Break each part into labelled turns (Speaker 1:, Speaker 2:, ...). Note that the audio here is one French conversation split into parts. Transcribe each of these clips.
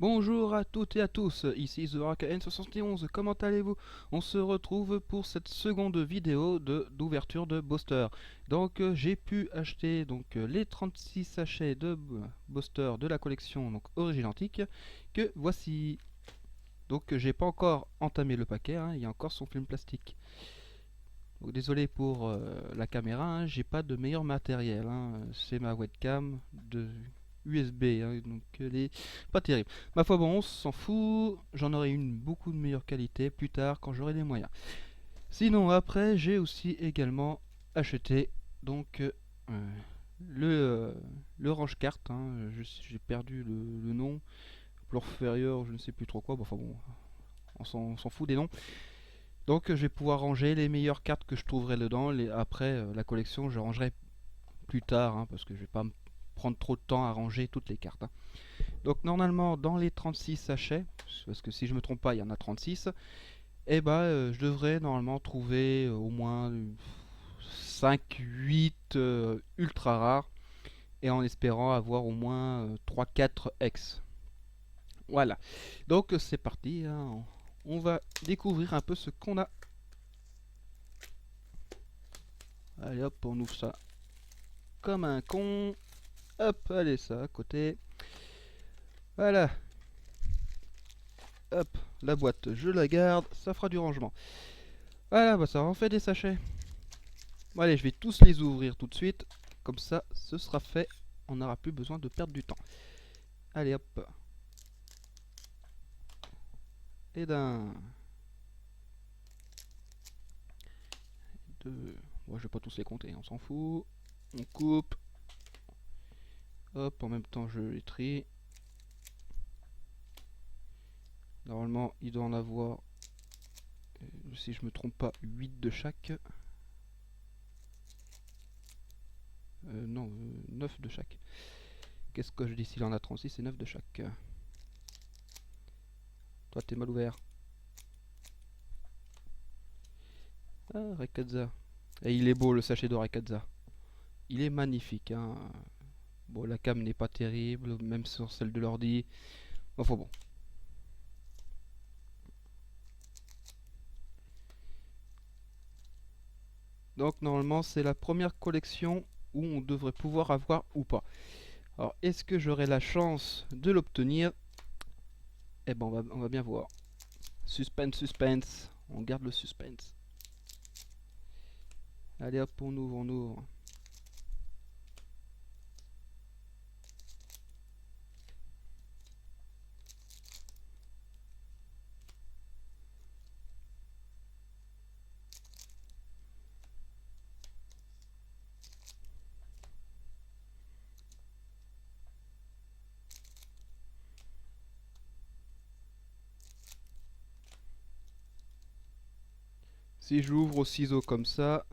Speaker 1: Bonjour à toutes et à tous, ici TheRackN71, comment allez-vous? On se retrouve pour cette seconde vidéo d'ouverture de Booster. Donc j'ai pu acheter les 36 sachets de Booster de la collection Origine Antique que voici. Donc j'ai pas encore entamé le paquet, hein, il y a encore son film plastique. Donc, désolé pour la caméra, hein, j'ai pas de meilleur matériel, hein, c'est ma webcam de USB, hein, donc elle est pas terrible. Ma foi, bon, on s'en fout, j'en aurai une beaucoup de meilleure qualité plus tard quand j'aurai les moyens. Sinon, après, j'ai aussi également acheté donc le, euh, le range-carte, hein, j'ai perdu le nom, Plorferior, je ne sais plus trop quoi, bon, enfin bon, on s'en fout des noms. Donc je vais pouvoir ranger les meilleures cartes que je trouverai dedans. Après la collection, je rangerai plus tard, hein, parce que je vais pas me prendre trop de temps à ranger toutes les cartes, hein. Donc normalement dans les 36 sachets, parce que si je me trompe pas il y en a 36, et je devrais normalement trouver au moins 5-8 ultra rares, et en espérant avoir au moins 3-4 X. Voilà, donc c'est parti, hein. On va découvrir un peu ce qu'on a. Allez hop, on ouvre ça comme un con. Hop, allez, ça à côté. Voilà. Hop, la boîte, je la garde. Ça fera du rangement. Voilà, bah ça en fait des sachets. Bon, allez, je vais tous les ouvrir tout de suite. Comme ça, ce sera fait. On n'aura plus besoin de perdre du temps. Allez, hop. Et d'un. Deux. Bon, je vais pas tous les compter, on s'en fout. On coupe. Hop, en même temps, je les trie. Normalement, il doit en avoir, si je me trompe pas, 8 de chaque. Non, 9 de chaque. Qu'est-ce que je dis s'il en a 36 et 9 de chaque. Toi, t'es mal ouvert. Ah, Rayquaza. Et il est beau le sachet de Rayquaza. Il est magnifique, hein. Bon, la cam n'est pas terrible, même sur celle de l'ordi. Enfin bon. Donc normalement, c'est la première collection où on devrait pouvoir avoir ou pas. Alors, est-ce que j'aurai la chance de l'obtenir? Eh ben, on va bien voir. Suspense, suspense. On garde le suspense. Allez hop, on ouvre, on ouvre. Si je l'ouvre au ciseau comme ça,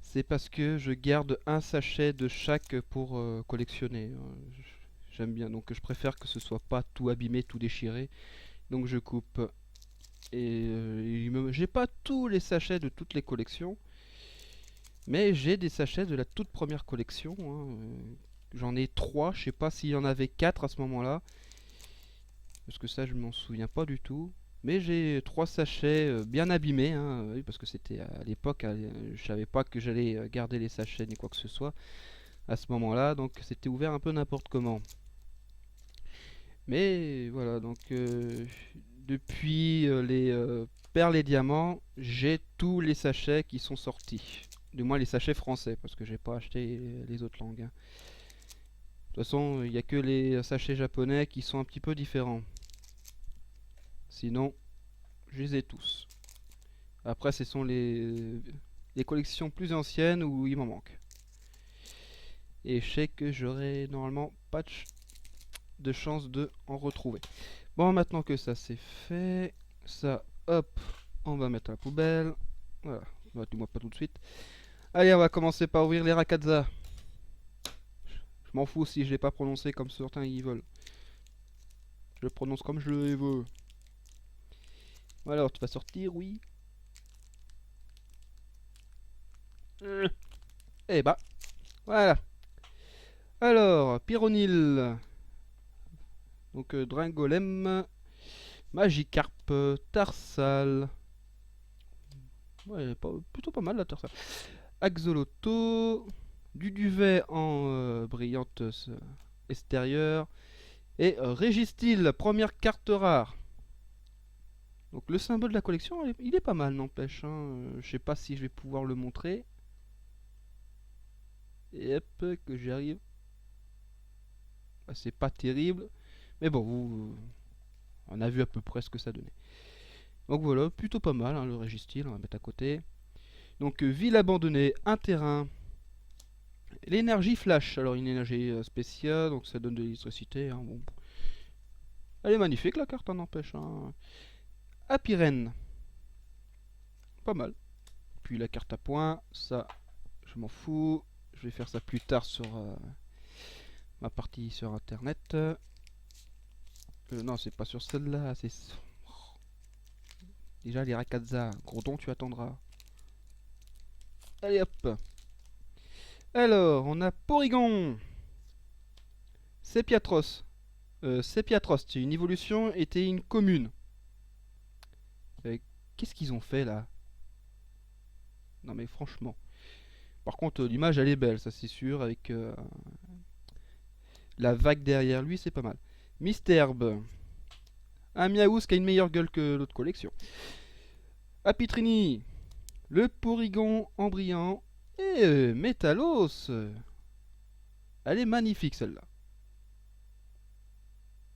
Speaker 1: c'est parce que je garde un sachet de chaque pour collectionner. J'aime bien, donc je préfère que ce soit pas tout abîmé, tout déchiré. Donc je coupe. Et j'ai pas tous les sachets de toutes les collections, mais j'ai des sachets de la toute première collection, hein. J'en ai 3, je sais pas s'il y en avait 4 à ce moment-là, parce que ça je m'en souviens pas du tout. Mais j'ai 3 sachets bien abîmés, hein, oui, parce que c'était à l'époque, je savais pas que j'allais garder les sachets ni quoi que ce soit à ce moment-là, donc c'était ouvert un peu n'importe comment. Mais voilà, donc depuis les perles et diamants, j'ai tous les sachets qui sont sortis. Du moins les sachets français, parce que j'ai pas acheté les autres langues, hein. De toute façon, il n'y a que les sachets japonais qui sont un petit peu différents. Sinon, je les ai tous. Après, ce sont les collections plus anciennes où il m'en manque. Et je sais que j'aurai normalement pas de chance de en retrouver. Bon, maintenant que ça c'est fait, ça, hop, on va mettre à la poubelle. Voilà, du moins pas tout de suite. Allez, on va commencer par ouvrir les Rayquaza. Je m'en fous si je l'ai pas prononcé comme certains ils veulent. Je le prononce comme je le veux. Alors, tu vas sortir, oui. Eh bah, voilà. Alors, Pyronil. Donc Dringolem, Magikarp, Tarsal. Ouais, plutôt pas mal la Tarsal. Axolotl, du duvet en brillante extérieure. Et Régistil, première carte rare. Donc le symbole de la collection, il est pas mal, n'empêche. Hein. Je sais pas si je vais pouvoir le montrer. Et hop, que j'y arrive. Ah, c'est pas terrible. Mais bon, on a vu à peu près ce que ça donnait. Donc voilà, plutôt pas mal, hein, le Régistil, on va mettre à côté. Donc ville abandonnée, un terrain. L'énergie flash, alors une énergie spéciale, donc ça donne de l'électricité. Hein, bon. Elle est magnifique la carte, n'empêche. Hein. Apirène. Pas mal. Puis la carte à points, ça, je m'en fous. Je vais faire ça plus tard sur ma partie sur internet. Non, c'est pas sur celle-là, c'est... Déjà les Rayquaza, gros don, tu attendras. Allez hop. Alors, on a Porygon. Sepiatros. Sepiatros, c'est une évolution, était une commune. Qu'est-ce qu'ils ont fait là? Non mais franchement. Par contre, l'image elle est belle, ça c'est sûr, avec la vague derrière lui, c'est pas mal. Misterbe. Un Miaouz qui a une meilleure gueule que l'autre collection. Apitrini. Le Porygon en brillant. Et Métalos. Elle est magnifique celle-là.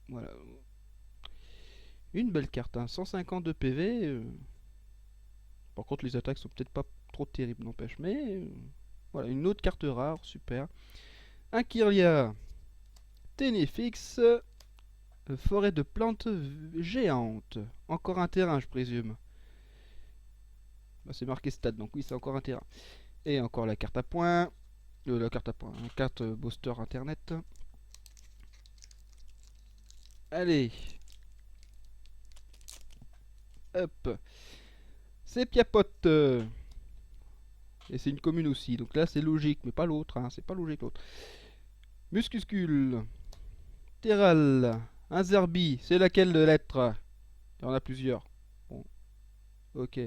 Speaker 1: Voilà. Une belle carte, hein. 150 de PV. Par contre, les attaques sont peut-être pas trop terribles, n'empêche. Mais voilà, une autre carte rare, super. Un Kirlia. Ténéfix. Forêt de plantes géantes. Encore un terrain, je présume. Bah, c'est marqué stade, donc oui, c'est encore un terrain. Et encore la carte à points. La carte à points, carte booster internet. Allez. Hop. C'est Piapote. Et c'est une commune aussi. Donc là, c'est logique, mais pas l'autre. Hein. C'est pas logique l'autre. Muscuscule. Terral. Un Zerbi. C'est laquelle de lettre? Il y en a plusieurs. Bon. Ok.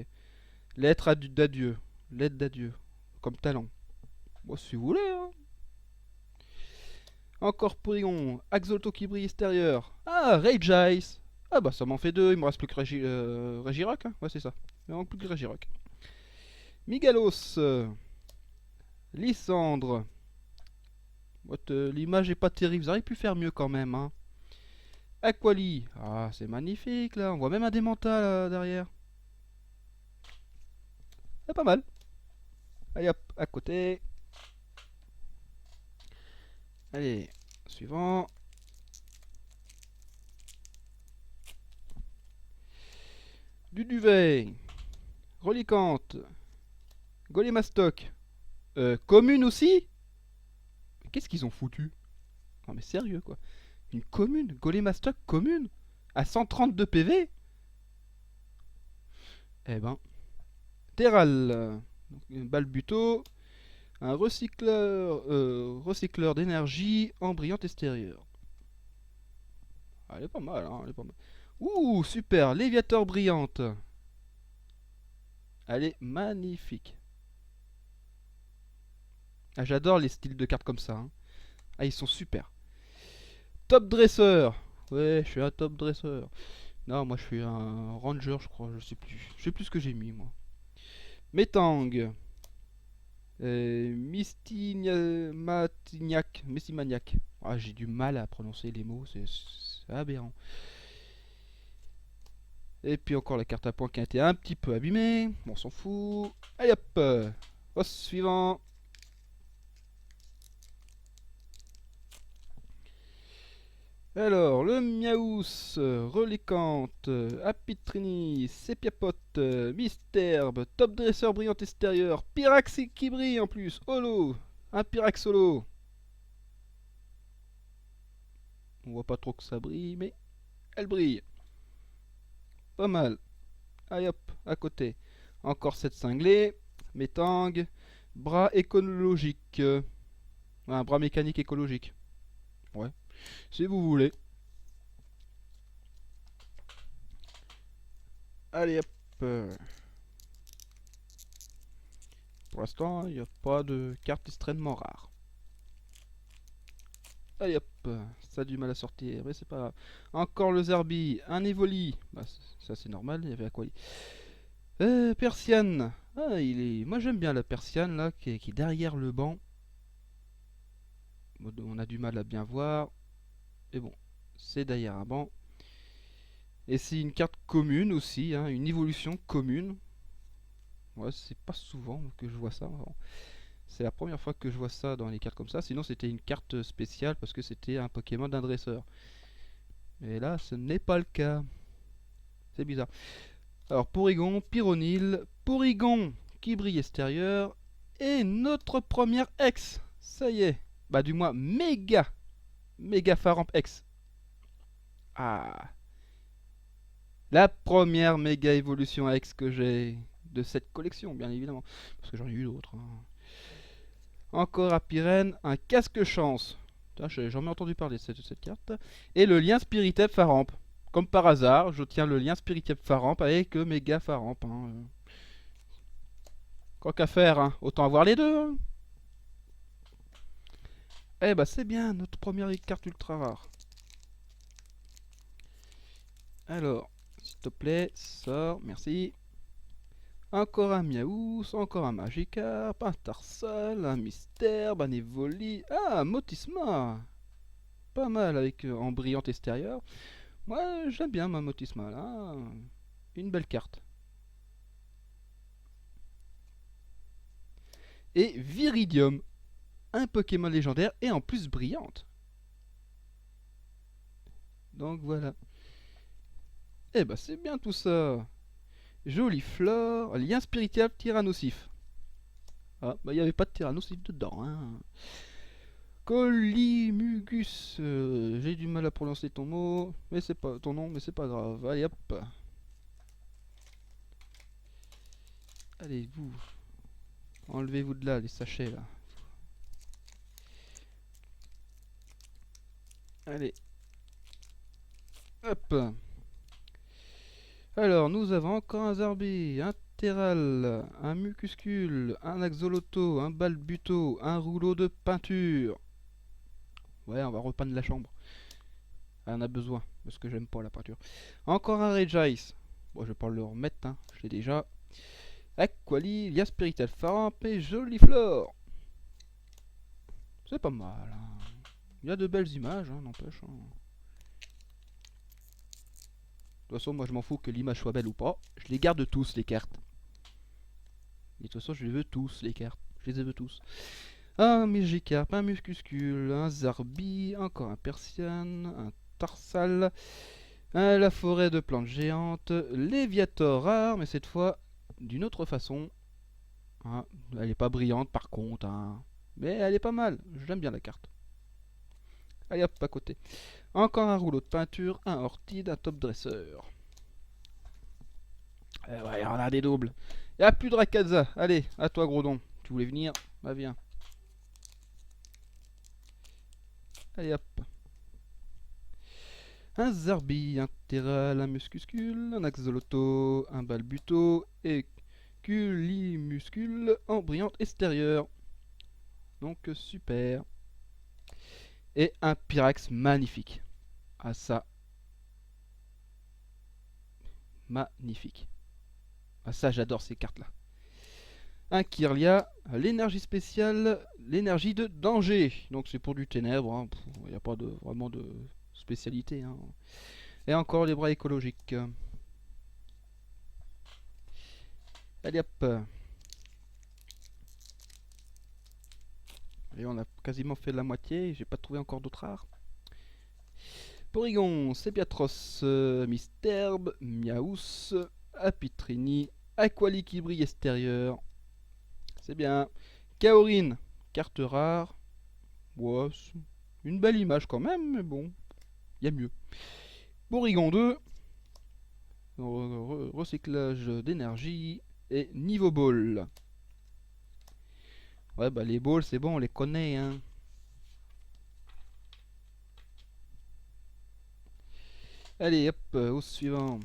Speaker 1: Lettre d'adieu. Lettre d'adieu. Comme talent. Bon, si vous voulez. Hein. Encore Porygon. Axolotl qui brille extérieur. Ah, Rage Ice. Ah bah ça m'en fait deux. Il me reste plus que Regirock. Hein. Ouais, c'est ça. Il me manque plus que Regirock. Migalos. Lysandre. L'image est pas terrible. Vous auriez pu faire mieux quand même. Hein. Aquali. Ah, c'est magnifique là. On voit même un démental là, derrière. C'est pas mal. Allez hop, à côté. Allez, suivant. Du duvet. Reliquante. Golémastoc. Commune aussi? Qu'est-ce qu'ils ont foutu? Non mais sérieux quoi. Une commune? Golémastoc commune? À 132 PV? Eh ben. Terral. Balbuto. Un recycleur d'énergie en brillante extérieure. Ah, elle est pas mal, hein, elle est pas mal. Ouh, super, Léviator brillante. Elle est magnifique. Ah, j'adore les styles de cartes comme ça. Hein. Ah, ils sont super. Top dresseur. Ouais, je suis un top dresseur. Non, moi je suis un ranger, je crois, je sais plus. Je sais plus ce que j'ai mis, moi. Metang. Mistimaniac. Ah, j'ai du mal à prononcer les mots, c'est aberrant. Et puis encore la carte à points qui a été un petit peu abîmée. Bon, on s'en fout. Allez hop. Au suivant. Alors, le Miaous, Relicante, Apitrini, Sepiapote, Misterbe, Top Dresseur brillante extérieure, Pyrax qui brille en plus, Holo, un Pyrax solo. On voit pas trop que ça brille, mais elle brille. Pas mal. Allez hop, à côté. Encore cette cinglée, Métang, bras écologique. Un bras mécanique écologique. Ouais, si vous voulez. Allez hop. Pour l'instant, il n'y a pas de carte extrêmement rare. Allez hop. Ça a du mal à sortir, mais c'est pas grave. Encore le Zerbi, un Evoli. Bah, ça c'est normal, il y avait Aquali. Persiane. Ah, moi j'aime bien la Persiane là, qui est derrière le banc. Bon, on a du mal à bien voir. Mais bon, c'est derrière un banc. Et c'est une carte commune aussi, hein, une évolution commune. Ouais, c'est pas souvent que je vois ça. C'est la première fois que je vois ça dans les cartes comme ça. Sinon, c'était une carte spéciale parce que c'était un Pokémon d'un dresseur. Mais là, ce n'est pas le cas. C'est bizarre. Alors, Porygon, Pyronil, Porygon qui brille extérieur. Et notre première X. Ça y est. Bah, du moins, Méga Faramp X. Ah. La première méga évolution X que j'ai de cette collection, bien évidemment. Parce que j'en ai eu d'autres. Hein. Encore à Pyrène, un casque chance. J'ai jamais entendu parler de cette carte. Et le lien Spiritep Faramp. Comme par hasard, je tiens le lien Spiritep Faramp avec Méga Faramp. Hein. Quoi qu'à faire, hein. Autant avoir les deux. Hein. Eh bah c'est bien, notre première carte ultra rare. Alors, s'il te plaît, sors, merci. Encore un Miaous, encore un Magikarp, un Tarsal, un Mystère, un Evoli. Ah, Motisma. Pas mal avec en brillante extérieure. Moi, j'aime bien ma Motisma là. Une belle carte. Et Viridium. Un Pokémon légendaire et en plus brillante. Donc voilà. Eh bah c'est bien tout ça. Jolie flore, lien spirituel tyrannosif. Ah, bah il n'y avait pas de tyrannosif dedans. Hein. Colimugus. J'ai du mal à prononcer ton mot, mais c'est pas ton nom, mais c'est pas grave. Allez hop. Allez vous. Enlevez-vous de là, les sachets là. Allez. Hop. Alors, nous avons encore un Zarbi, un Terral, un Mucuscule, un Axolotl, un Balbuto, un rouleau de peinture. Ouais, on va repeindre la chambre. Elle en a besoin, parce que j'aime pas la peinture. Encore un Regice. Bon, je vais pas le remettre, hein, je l'ai déjà. Aquali, Lia Spirital Faramp et Joliflore. C'est pas mal. Hein. Il y a de belles images, hein, n'empêche. Hein. De toute façon, moi je m'en fous que l'image soit belle ou pas. Je les garde tous, les cartes. Et de toute façon, je les veux tous, les cartes. Je les veux tous. Un Magikarp, un Muscuscule, un Zarbi, encore un Persian, un Tarsal, la forêt de plantes géantes, Léviator rare, mais cette fois d'une autre façon. Hein, elle n'est pas brillante par contre, hein, mais elle est pas mal. J'aime bien la carte. Allez hop, à côté. Encore un rouleau de peinture, un Ortide, un top dresseur. Ouais, on a des doubles. Il n'y a plus de Rakaza. Allez, à toi, gros don. Tu voulais venir? Bah, viens. Allez hop. Un Zarbi, un Terral, un Muscuscule, un Axolotl, un Balbuto et Culimuscule en brillante extérieure. Donc super. Et un Pyrax magnifique. Ah ça. Magnifique. Ah ça j'adore ces cartes là. Un Kirlia, l'énergie spéciale, l'énergie de danger. Donc c'est pour du ténèbre. Hein. Il n'y a pas vraiment de spécialité. Hein. Et encore les bras écologiques. Allez hop. Et on a quasiment fait la moitié. J'ai pas trouvé encore d'autres rares. Porygon, Sépiatros, Misterbe, Miaous, Apitrini, Aquali qui brille extérieur. C'est bien. Kaorin, carte rare. Ouais, une belle image quand même, mais bon, il y a mieux. Porygon 2, recyclage d'énergie et niveau ball. Ouais, bah les balls, c'est bon, on les connaît, hein. Allez, hop, au suivant.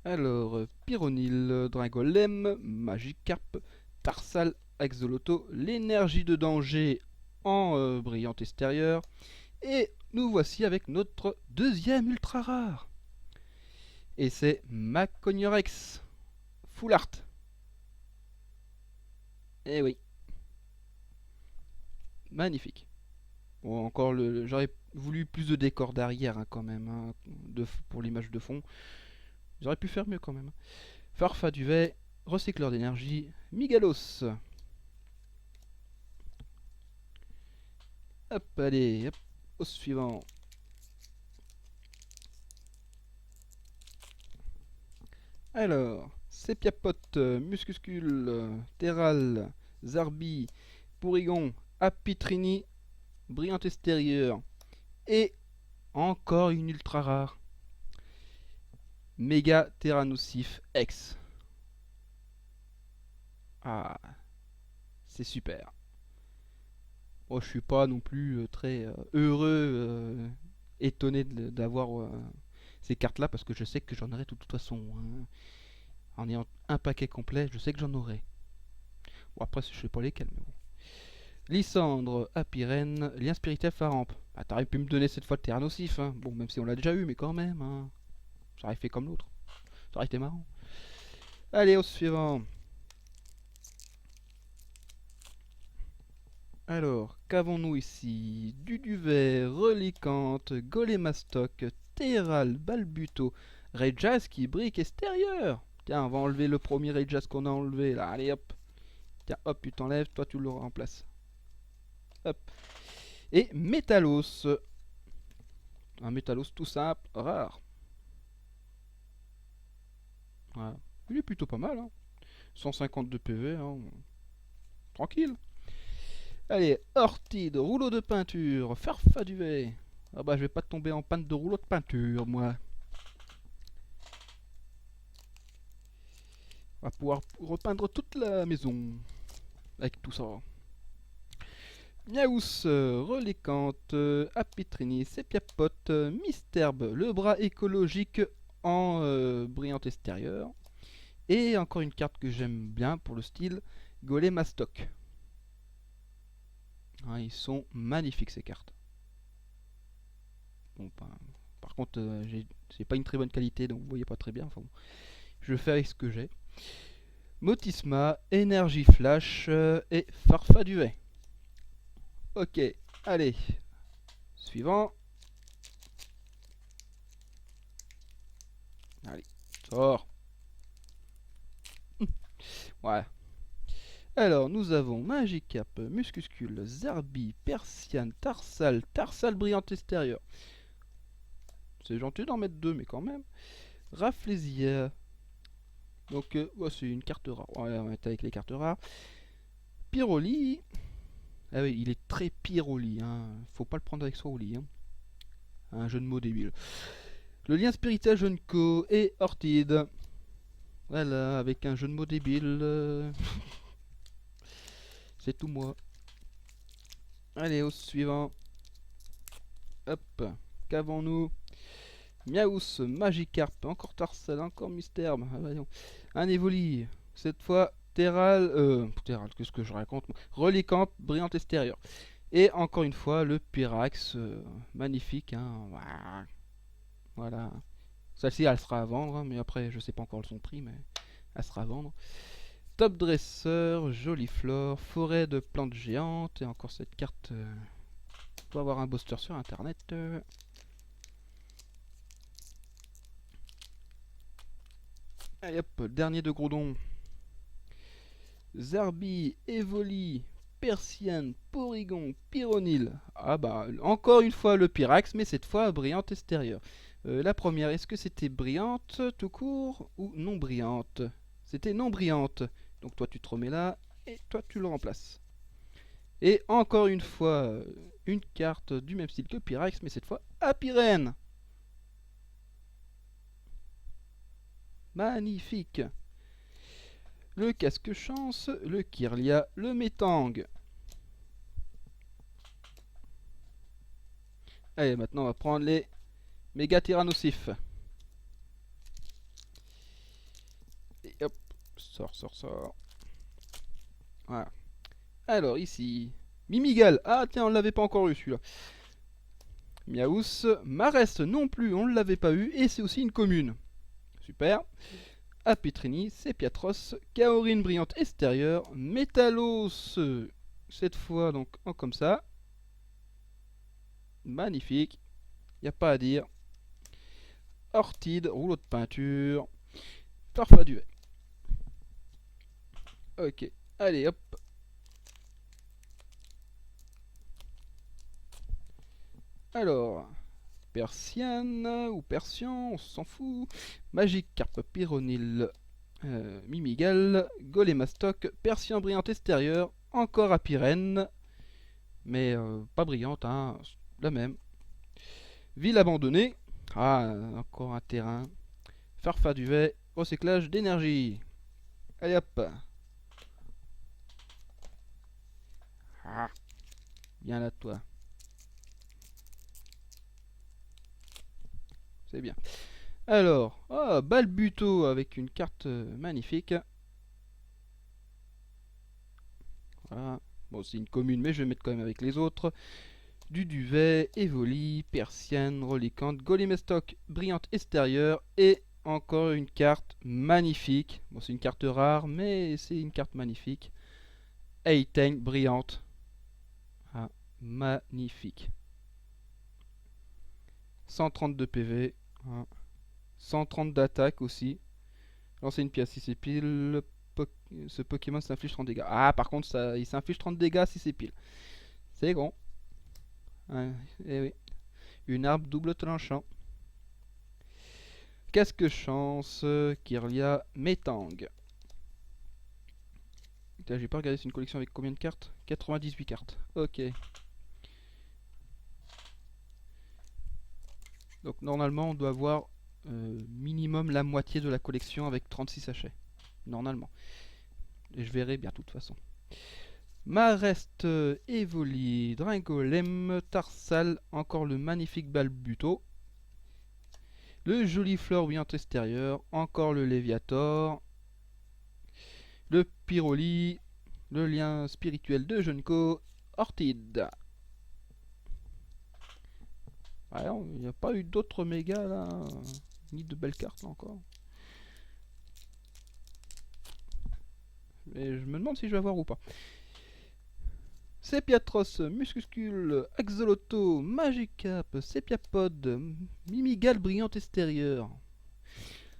Speaker 1: Alors, Pyronil, Dragolem, Magikarp, Tarsal, Axolotl, l'énergie de danger en brillante extérieure. Et nous voici avec notre deuxième ultra rare. Et c'est Macognorex, Full Art. Eh oui. Magnifique. Bon, encore j'aurais voulu plus de décors d'arrière quand même, hein, pour l'image de fond. J'aurais pu faire mieux quand même. Farfaduvet, recycleur d'énergie, Migalos. Hop, allez, hop, au suivant. Alors, Sepiapote, Muscuscule, Terral, Zarbi, Porygon, Apitrini, Brillant extérieur. Et encore une ultra rare. Méga Tyrannosif X. Ah, c'est super. Moi, je suis pas non plus très heureux, étonné d'avoir ces cartes-là parce que je sais que j'en aurai de toute façon, hein. En ayant un paquet complet, je sais que j'en aurai. Bon, après, je sais pas lesquels, mais bon. Lysandre, Apirène, Lien spirituel Faramp. Ah, t'aurais pu me donner cette fois le Tyrannosif, hein. Bon, même si on l'a déjà eu, mais quand même, hein. Ça aurait fait comme l'autre. Ça aurait été marrant. Allez, au suivant. Alors, qu'avons-nous ici? Duduvet, Relicante, Golémastoc, Terral, Balbuto, Rayjazz qui brique extérieur. Tiens, on va enlever le premier Rayjazz qu'on a enlevé là. Allez hop. Tiens, hop, tu t'enlèves, toi tu le remplaces. Hop. Et Métalos. Un Métalos tout simple, rare. Voilà. Il est plutôt pas mal, hein. 152 PV, hein. Tranquille. Allez, Ortide, rouleau de peinture, Farfaduvet. Ah bah je vais pas tomber en panne de rouleau de peinture, moi. On va pouvoir repeindre toute la maison avec tout ça. Miaous, Relécante, Apitrini, Sepiapote, Misterbe, le bras écologique en brillante extérieure. Et encore une carte que j'aime bien pour le style, Golémastoc. Ah, ils sont magnifiques ces cartes. Bon, par contre, c'est pas une très bonne qualité, donc vous voyez pas très bien. Enfin, bon, je fais avec ce que j'ai. Motisma, Énergie Flash et Farfaduet. Ok, allez. Suivant. Allez, sors. Ouais. Alors, nous avons Magikarp, Muscuscule, Zarbi, Persiane, Tarsal, Tarsal brillante extérieure. C'est gentil d'en mettre deux, mais quand même. Rafflesia. Donc, c'est une carte rare. Ouais, on va mettre avec les cartes rares. Pyroli. Ah oui, il est très Pyroli, hein. Faut pas le prendre avec soi au lit, hein. Un jeu de mots débile. Le lien spirituel Junko et Ortide. Voilà, avec un jeu de mots débile. C'est tout moi. Allez, au suivant. Hop. Qu'avons-nous? Miaous, Magikarp, encore Tarsal, encore Misterbe. Ah, voyons. Un Evoli. Cette fois, Terral. Terral, qu'est-ce que je raconte? Relicamp, brillante extérieure. Et encore une fois, le Pyrax. Magnifique, hein. Voilà. Celle-ci, elle sera à vendre, hein, mais après, je sais pas encore son prix, mais elle sera à vendre. Top Dresseur, Jolie Flore, Forêt de plantes géantes, et encore cette carte. Faut avoir un booster sur internet. Allez hop, dernier de Groudon. Zarbi, Evoli, Persiane, Porygon, Pyronil. Ah bah, encore une fois le Pyrax, mais cette fois brillante extérieure. La première, est-ce que c'était brillante tout court ou non brillante? C'était non brillante. Donc toi tu te remets là et toi tu le remplaces. Et encore une fois, une carte du même style que Pyrax, mais cette fois Apirène. Magnifique. Le casque chance, le Kirlia, le Métang. Allez, maintenant on va prendre les méga tyrannosifs. Sors. Voilà. Alors ici, Mimigal. Ah tiens, on ne l'avait pas encore eu celui-là. Miaous. Marest non plus, on ne l'avait pas eu. Et c'est aussi une commune. Super. Apitrini, Sepiatros, Kaorine brillante extérieure, Métallos, cette fois donc en comme ça. Magnifique. Y a pas à dire. Ortide, rouleau de peinture, Farfaduet. Ok, allez hop. Alors, Persienne ou Persian, on s'en fout. Magikarp, Pyronil, Mimigal, Golémastoc, Persien brillante extérieure, encore Apirène, mais pas brillante, hein, la même. Ville abandonnée, ah, encore un terrain. Farfaduet, recyclage d'énergie. Allez hop. Ah, viens là toi. C'est bien. Alors, oh, Balbuto avec une carte magnifique. Voilà. Bon, c'est une commune, mais je vais mettre quand même avec les autres. Duduvet, Evoli, Persienne, Reliquante, Golemestoc, Brillante extérieure et encore une carte magnifique. Bon, c'est une carte rare, mais c'est une carte magnifique. Eiteng, Brillante. Ah, magnifique. 132 PV. Ah. 130 d'attaque aussi. Lancer une pièce si c'est pile. Ce Pokémon s'inflige 30 dégâts. Ah, par contre, ça, il s'inflige 30 dégâts si c'est pile. C'est grand. Ah, eh oui. Une arme double tranchant. Casque chance. Kirlia, Metang. J'ai pas regardé c'est une collection avec combien de cartes. 98 cartes. Ok. Donc normalement on doit avoir minimum la moitié de la collection avec 36 sachets. Normalement. Et je verrai bien de toute façon. Marest, Evoli, Dringolem, Tarsal, encore le magnifique Balbuto. Le joli Fleur brillante extérieur, encore le Léviator. Le Pyroli, le lien spirituel de Junko, Ortide. Alors, il n'y a pas eu d'autres méga là, ni de belles cartes là, encore. Mais je me demande si je vais avoir ou pas. Sepiatros, Muscuscule, Axolotl, Magikarp, Sepiapod, Mimigal brillante extérieure,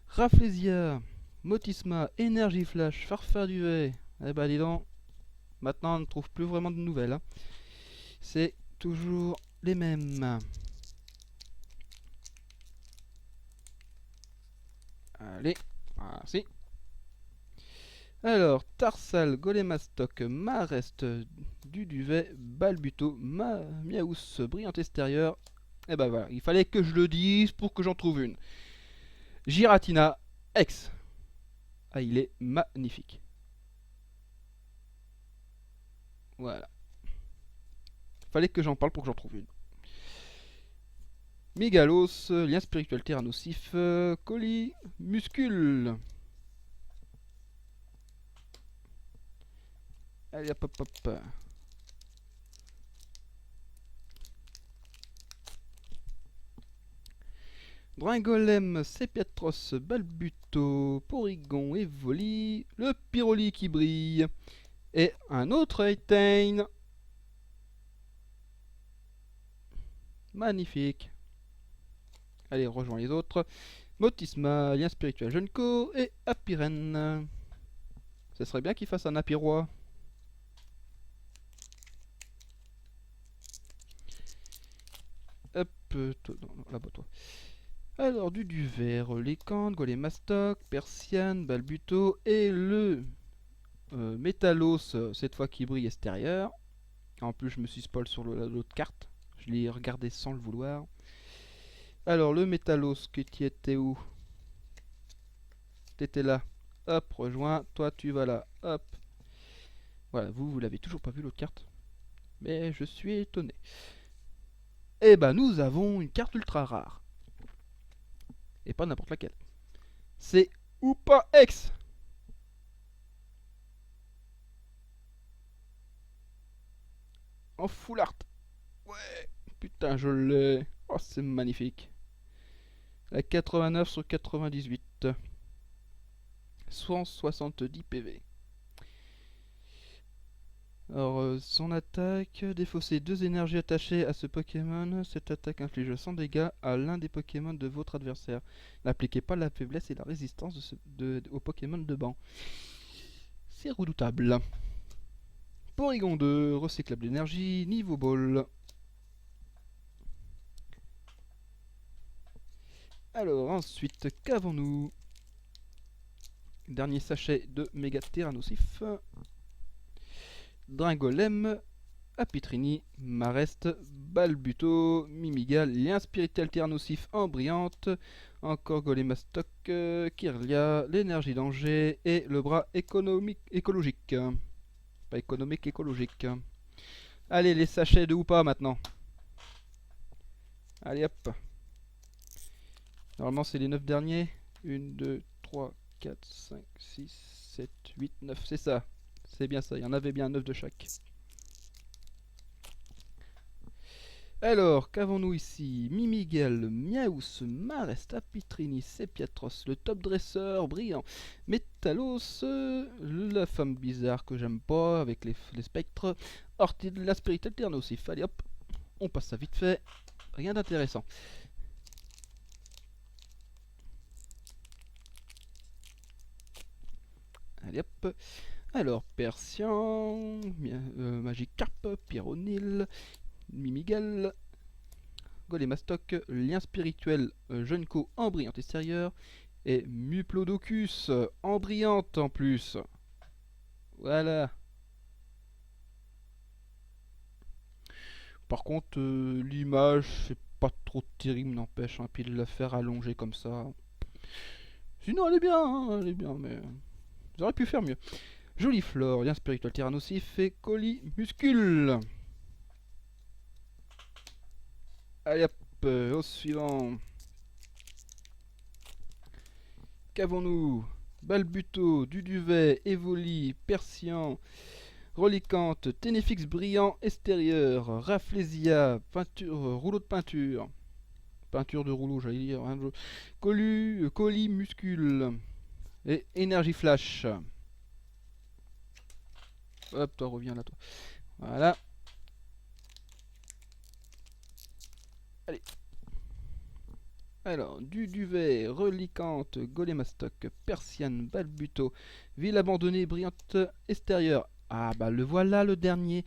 Speaker 1: Rafflesia, Motisma, Énergie Flash, Farfaduet. Eh ben dis donc, maintenant on ne trouve plus vraiment de nouvelles. Hein. C'est toujours les mêmes. Allez, voici. Alors, Tarsal, Golémastoc, Marest, Duduvet, Balbuto, Miaous, brillante extérieure. Et ben voilà, il fallait que je le dise pour que j'en trouve une. Giratina, X. Ah, il est magnifique. Voilà. Fallait que j'en parle pour que j'en trouve une. Mégalos, lien spirituel terrain nocif, colis, muscule. Allez hop hop hop. Dringolem, Sepiatros, Balbuto, Porygon, Evoli, le Pyroli qui brille, et un autre Eiteng. Magnifique. Allez, rejoins les autres. Motisma, lien spirituel Junko et Apirène. Ce serait bien qu'il fasse un Apiroi. Hop, là-bas toi. Alors, du vert, Lécante, Golémastoc, Persienne, Balbuto et le Métallos, cette fois qui brille extérieur. En plus, je me suis spoil sur l'autre carte. Je l'ai regardé sans le vouloir. Alors, le Métallos, que tu étais où? T'étais là. Hop, rejoins. Toi, tu vas là. Hop. Voilà, vous l'avez toujours pas vu l'autre carte. Mais je suis étonné. Et ben, nous avons une carte ultra rare. Et pas n'importe laquelle. C'est Oupa X. en full art. Ouais, putain, je l'ai. Oh, c'est magnifique. À 89 sur 98. 170 PV. Alors, son attaque, défausser 2 énergies attachées à ce Pokémon. Cette attaque inflige 100 dégâts à l'un des Pokémon de votre adversaire. N'appliquez pas la faiblesse et la résistance au Pokémon de banc. C'est redoutable. Porygon 2, recyclable d'énergie, niveau ball. Alors, ensuite, qu'avons-nous? Dernier sachet de méga Tyrannosif. Dringolem, Apitrini, Marest, Balbuto, Mimigal, Lien spirituel Tyrannosif en brillante, encore Golemastok, Kirlia, l'énergie danger et le bras écologique. Pas économique, écologique. Allez, les sachets de ou pas maintenant. Allez hop. Normalement c'est les 9 derniers. 1, 2, 3, 4, 5, 6, 7, 8, 9, c'est ça. C'est bien ça, il y en avait bien 9 de chaque. Alors, qu'avons-nous ici? Mimigel, Miaous, Marest, Apitrini, Sepiatros, le top dresseur brillant, Métalos, la femme bizarre que j'aime pas avec les spectres, Ortide, l'aspérité alternosif. Allez hop, on passe ça vite fait, rien d'intéressant. Allez hop. Alors, Persian, Magikarp, Pyronil, Mimigal, Golemastok, Lien spirituel, Junko en brillante extérieure, et Muplodocus en brillante en plus. Voilà. Par contre, l'image, c'est pas trop terrible, n'empêche, hein, puis de la faire allonger comme ça. Sinon, elle est bien, hein, elle est bien, mais ils auraient pu faire mieux. Jolie flore, lien spirituel Tyrannosif et colis muscule. Allez hop, au suivant. Qu'avons-nous? Balbuto, Duduvet, Evoli, Persian, Relicante, Ténéfix brillant extérieur, Rafflesia, peinture, rouleau de peinture. Peinture de rouleau, j'allais dire. Hein, colis muscule. Et énergie flash. Hop, toi reviens là, toi. Voilà. Allez. Alors, Duduvet, Relicante, Golemastok, Persiane, Balbuto, ville abandonnée, brillante extérieure. Ah bah le voilà le dernier.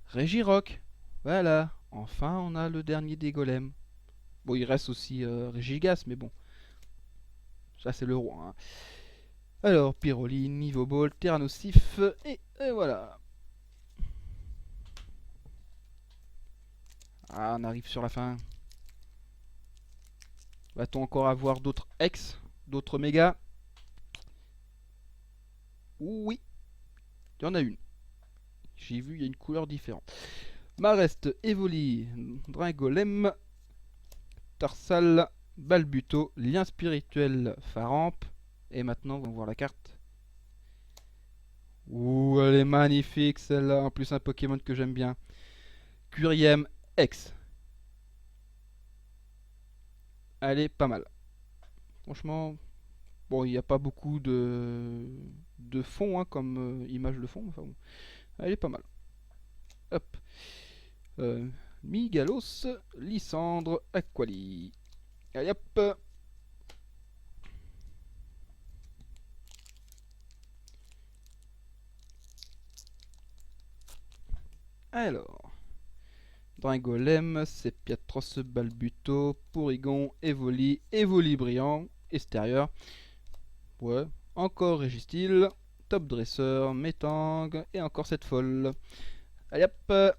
Speaker 1: Régirock. Voilà. Enfin on a le dernier des golems. Bon il reste aussi Régigas mais bon. Ça c'est le roi. Hein. Alors Pyroline, Niveau Ball, Tyrannosif et voilà. Ah on arrive sur la fin. Va-t-on encore avoir d'autres X, d'autres méga? Oui, il y en a une. J'ai vu, il y a une couleur différente. Marest, Evoli, Dringolem, Tarsal, Balbuto, Lien spirituel, Faramp. Et maintenant, on va voir la carte. Ouh, elle est magnifique celle-là. En plus, un Pokémon que j'aime bien. Curiem X. Elle est pas mal. Franchement, bon, il n'y a pas beaucoup de fond hein, comme image de fond. Enfin, bon. Elle est pas mal. Hop. Migalos, Lysandre, Aquali. Allez hop. Alors. Dringolem, Sepiatros, Balbuto, Porygon, Evoli, Evoli brillant, extérieur. Ouais. Encore Régistil, Top Dresseur, Métang, et encore cette folle. Allez hop.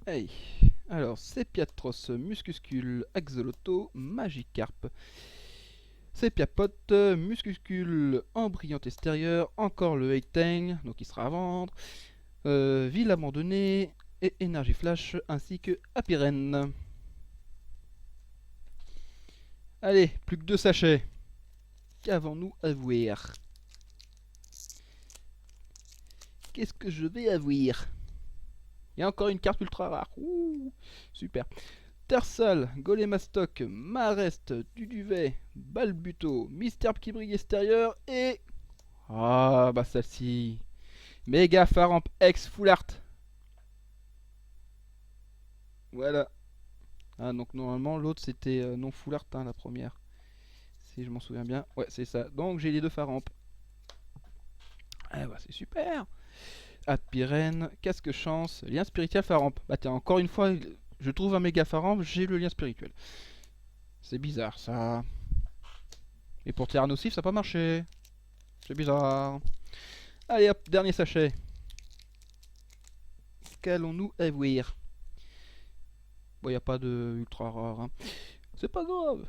Speaker 1: Hey. Alors, Sepiatros, Muscuscule, Axolotl, Magikarp. Sepiapot, Muscuscule en brillante extérieure, encore le Eitang, donc il sera à vendre. Ville abandonnée et énergie flash, ainsi que Apiren. Allez, plus que 2 sachets. Qu'avons-nous à voir? Qu'est-ce que je vais avoir? Il y a encore une carte ultra rare. Ouh, super. Tersal, Golémastoc, Marest, Duduvet, Balbuto, Mystère qui brille extérieur et... Ah, bah celle-ci. Méga Faramp X Full Art. Voilà. Ah, donc normalement l'autre c'était non Full Art, hein, la première. Si je m'en souviens bien. Ouais, c'est ça. Donc j'ai les deux Faramp. Ah bah c'est super. Apirène, Casque Chance, Lien Spirituel Faramp. Bah tiens, encore une fois, je trouve un méga Faramp, j'ai le lien spirituel. C'est bizarre ça. Et pour Tyrannosif, ça n'a pas marché. C'est bizarre. Allez hop, dernier sachet. Qu'allons-nous avoir? Bon, il n'y a pas de ultra rare. Hein. C'est pas grave.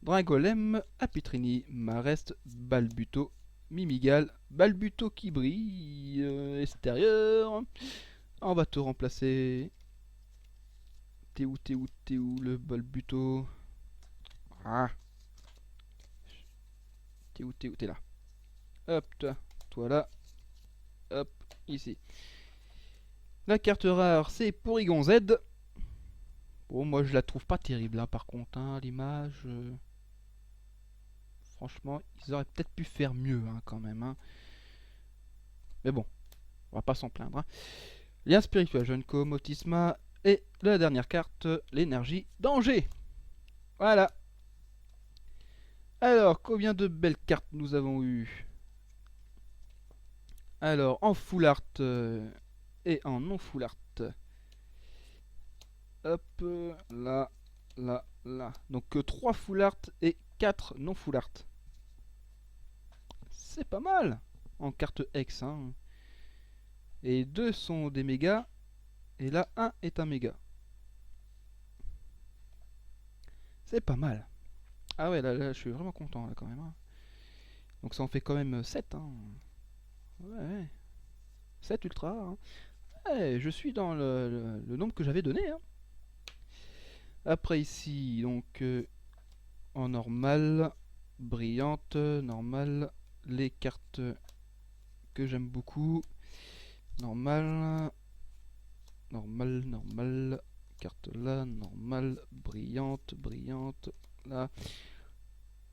Speaker 1: Dragolem, Apitrini, Marest, Balbuto, Mimigal, Balbuto qui brille, extérieur. On va te remplacer. T'es où le Balbuto? Ah. T'es où t'es là. Hop, toi là. Hop, ici. La carte rare, c'est Porygon Z. Bon, moi je la trouve pas terrible, hein, par contre, hein, l'image. Franchement, ils auraient peut-être pu faire mieux, hein, quand même. Hein. Mais bon, on va pas s'en plaindre. Hein. Lien spirituel, Junko, Motisma. Et la dernière carte, l'énergie danger. Voilà. Alors, combien de belles cartes nous avons eu? Alors, en full art et en non full art. Hop, là, là. Donc 3 full art et 4 non full art. C'est pas mal en carte X. Hein. Et 2 sont des mégas. Et là, 1 est un méga. C'est pas mal. Ah ouais, là, je suis vraiment content là quand même. Hein. Donc ça en fait quand même 7. Hein. Ouais. 7 ultra. Hein. Ouais, je suis dans le nombre que j'avais donné. Hein. Après ici, donc en normal, brillante, normal, les cartes que j'aime beaucoup. Normal, normal, carte là, normal, brillante, là.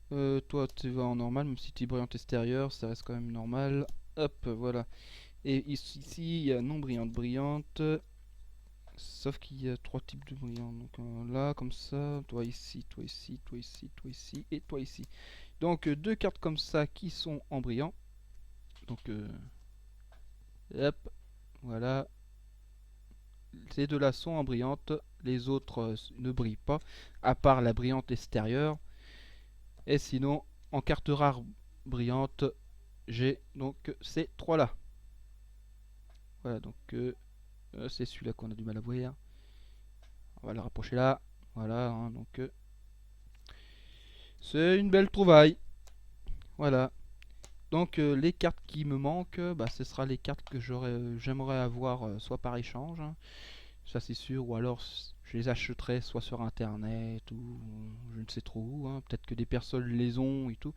Speaker 1: Toi tu vas en normal, même si tu es brillante extérieure, ça reste quand même normal. Hop, voilà. Et ici, il y a non brillante. Sauf qu'il y a 3 types de brillants. Donc là, comme ça, toi ici, toi ici, toi ici, toi ici, et toi ici. Donc 2 cartes comme ça qui sont en brillant. Donc hop, voilà. Ces deux-là sont en brillante, les autres ne brillent pas, à part la brillante extérieure. Et sinon, en carte rare brillante, j'ai donc ces 3-là. Voilà, donc c'est celui-là qu'on a du mal à voir. On va le rapprocher là. Voilà, hein, donc c'est une belle trouvaille. Voilà. Donc les cartes qui me manquent, bah, ce sera les cartes que j'aimerais avoir soit par échange, hein, ça c'est sûr, ou alors je les achèterai soit sur internet ou je ne sais trop où, hein. Peut-être que des personnes les ont et tout.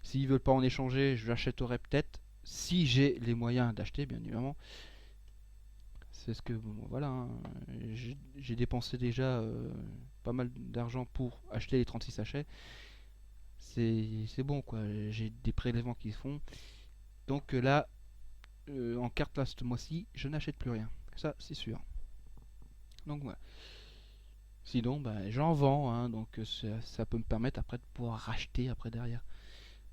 Speaker 1: S'ils veulent pas en échanger, je l'achèterai peut-être, si j'ai les moyens d'acheter bien évidemment. C'est ce que, bon, voilà, hein. J'ai dépensé déjà pas mal d'argent pour acheter les 36 sachets. C'est bon quoi, j'ai des prélèvements qui se font. Donc là, en carte là ce mois-ci, je n'achète plus rien. Ça c'est sûr. Donc voilà. Sinon, bah, j'en vends, hein, donc ça peut me permettre après de pouvoir racheter après derrière.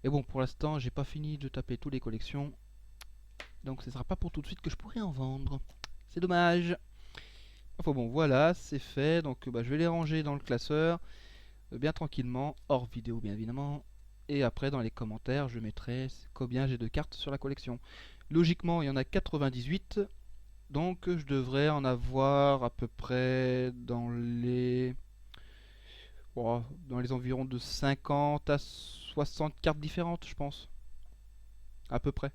Speaker 1: Mais bon, pour l'instant, j'ai pas fini de taper toutes les collections. Donc ce sera pas pour tout de suite que je pourrai en vendre. C'est dommage. Enfin bon, voilà, c'est fait. Donc bah, je vais les ranger dans le classeur, bien tranquillement, hors vidéo bien évidemment. Et après, dans les commentaires, je mettrai combien j'ai de cartes sur la collection. Logiquement, il y en a 98. Donc je devrais en avoir à peu près dans les environs de 50 à 60 cartes différentes, je pense. À peu près.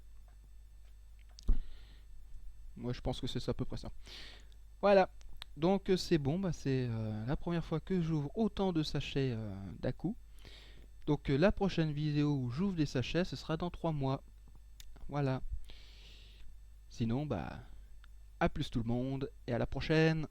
Speaker 1: Moi je pense que c'est à peu près ça. Voilà. Donc c'est bon, bah, c'est la première fois que j'ouvre autant de sachets d'un coup. Donc la prochaine vidéo où j'ouvre des sachets, ce sera dans 3 mois. Voilà. Sinon, bah, à plus tout le monde et à la prochaine.